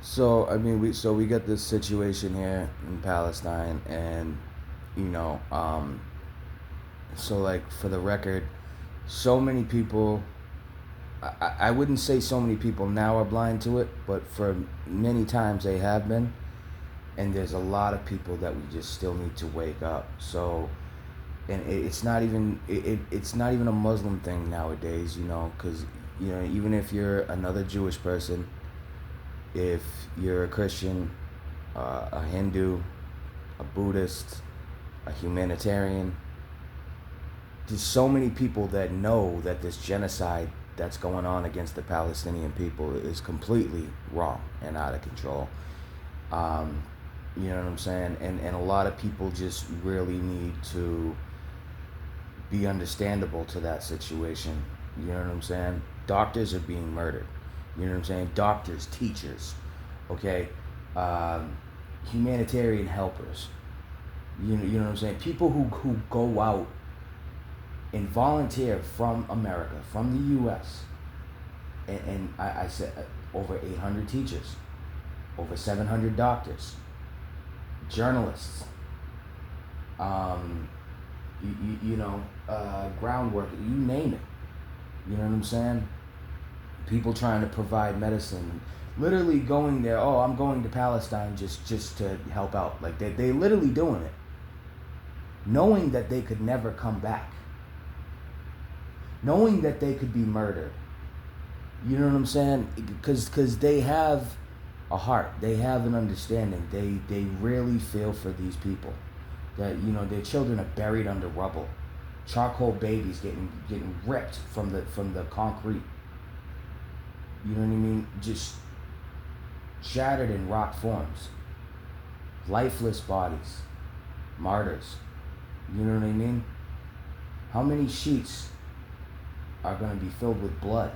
So I mean, we get this situation here in Palestine, and you know, so like for the record, so many people. I wouldn't say so many people now are blind to it, but for many times they have been, and there's a lot of people that we just still need to wake up. So, and it's not even it's not even a Muslim thing nowadays, because even if you're another Jewish person, if you're a Christian, a Hindu, a Buddhist, a humanitarian, there's so many people that know that this genocide that's going on against the Palestinian people is completely wrong and out of control. Um, you know what I'm saying? And a lot of people just really need to be understandable to that situation. You know what I'm saying? Doctors are being murdered. You know what I'm saying? Doctors, teachers, okay? Um, Humanitarian helpers. You know what I'm saying? People who go out and volunteer from America, from the U.S. And I said over 800 teachers, over 700 doctors, journalists, um, groundwork, you name it. You know what I'm saying? People trying to provide medicine, literally going there. Oh, I'm going to Palestine just to help out. Like they literally doing it, knowing that they could never come back, knowing that they could be murdered. You know what I'm saying? Because they have a heart, they have an understanding. They really feel for these people. That their children are buried under rubble, charcoal babies getting ripped from the concrete. You know what I mean? Just shattered in rock forms, lifeless bodies, martyrs. You know what I mean? How many sheets are going to be filled with blood?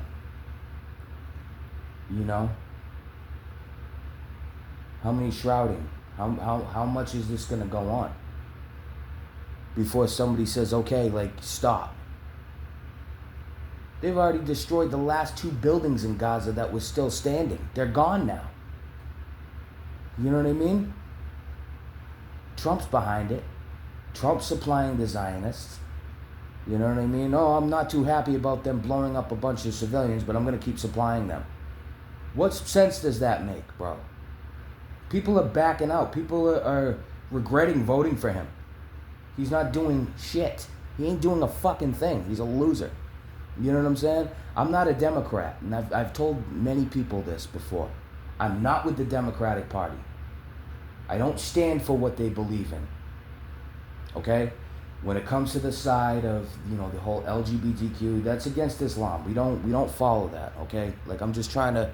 You know? How many shrouding? How much is this going to go on before somebody says, okay, like, stop? They've already destroyed the last two buildings in Gaza that were still standing. They're gone now. You know what I mean? Trump's behind it. Trump's supplying the Zionists. You know what I mean? Oh, I'm not too happy about them blowing up a bunch of civilians, but I'm going to keep supplying them. What sense does that make, bro? People are backing out. People are regretting voting for him. He's not doing shit. He ain't doing a fucking thing. He's a loser. You know what I'm saying? I'm not a Democrat, and I've told many people this before. I'm not with the Democratic Party. I don't stand for what they believe in. Okay? When it comes to the side of, the whole LGBTQ, that's against Islam. We don't follow that, okay? Like, I'm just trying to,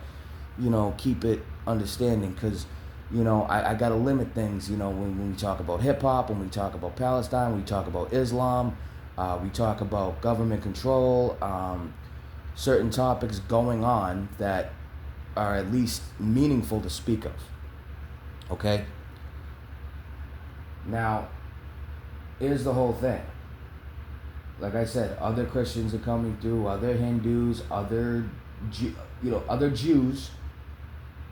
keep it understanding, because I got to limit things, when we talk about hip hop, when we talk about Palestine, we talk about Islam, we talk about government control, certain topics going on that are at least meaningful to speak of. Okay? Now, here's the whole thing. Like I said, other Christians are coming through, other Hindus, other Jews,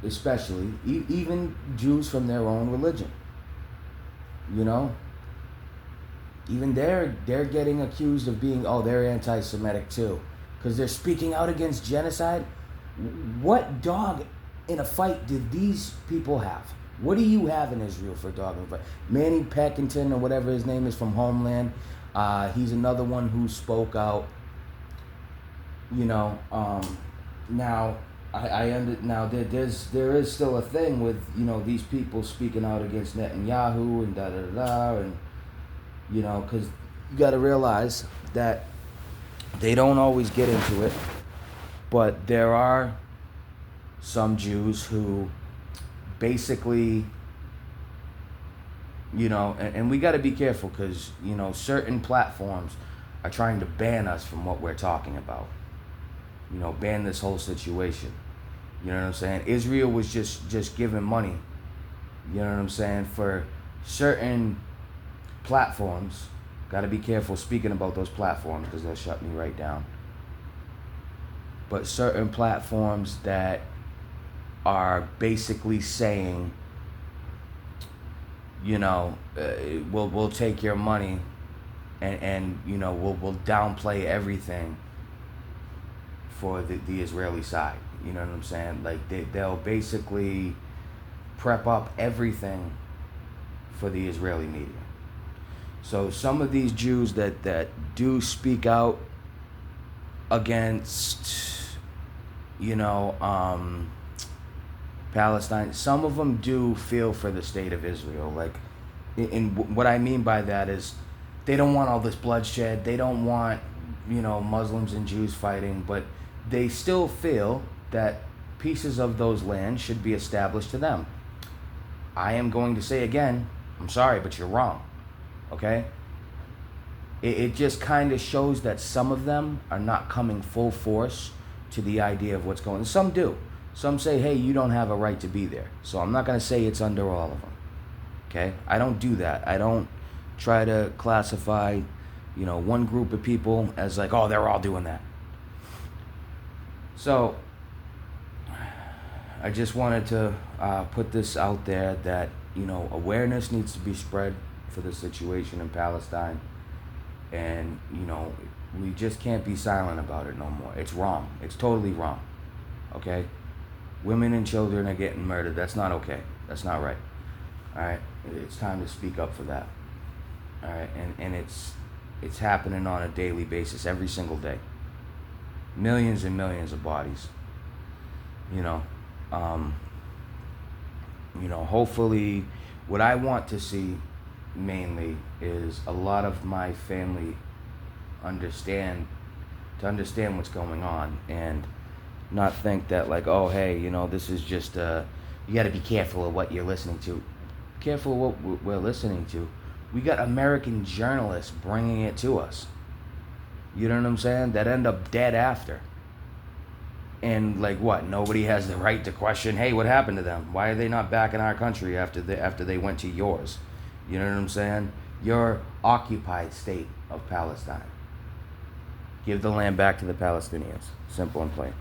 especially, even Jews from their own religion. Even they're getting accused of being, they're anti-Semitic too, because they're speaking out against genocide. What dog in a fight did these people have? What do you have in Israel for dog in a fight? Manny Packenton, or whatever his name is, from Homeland. He's another one who spoke out. Now there is still a thing with these people speaking out against Netanyahu and da da da, and because you got to realize that they don't always get into it, but there are some Jews who basically, and we got to be careful, because certain platforms are trying to ban us from what we're talking about. Ban this whole situation. You know what I'm saying? Israel was just giving money, you know what I'm saying, for certain platforms. Got to be careful speaking about those platforms, because they'll shut me right down. But certain platforms that are basically saying, you know, we'll take your money, and you know, we'll downplay everything for the Israeli side. You know what I'm saying? Like they'll basically prep up everything for the Israeli media. So some of these Jews that do speak out against, you know, Palestine, some of them do feel for the state of Israel. Like, what I mean by that is, they don't want all this bloodshed. They don't want, you know, Muslims and Jews fighting, but they still feel that pieces of those lands should be established to them. I am going to say again, I'm sorry, but you're wrong. Okay? It just kind of shows that some of them are not coming full force to the idea of what's going on. Some do. Some say, hey, you don't have a right to be there. So I'm not going to say it's under all of them. Okay? I don't do that. I don't try to classify, you know, one group of people as like, oh, they're all doing that. So I just wanted to put this out there that, you know, awareness needs to be spread for the situation in Palestine. And, you know, we just can't be silent about it no more. It's wrong. It's totally wrong. Okay? Women and children are getting murdered. That's not okay. That's not right. All right? It's time to speak up for that. All right? And it's happening on a daily basis, every single day. Millions and millions of bodies. You know, hopefully what I want to see mainly is a lot of my family understand what's going on, and not think that like, oh, hey, you know, this is just you got to be careful of what you're listening to. Careful of what we're listening to. We got American journalists bringing it to us. You know what I'm saying? That end up dead after. And like what? Nobody has the right to question, hey, what happened to them? Why are they not back in our country after they went to yours? You know what I'm saying? Your occupied state of Palestine. Give the land back to the Palestinians. Simple and plain.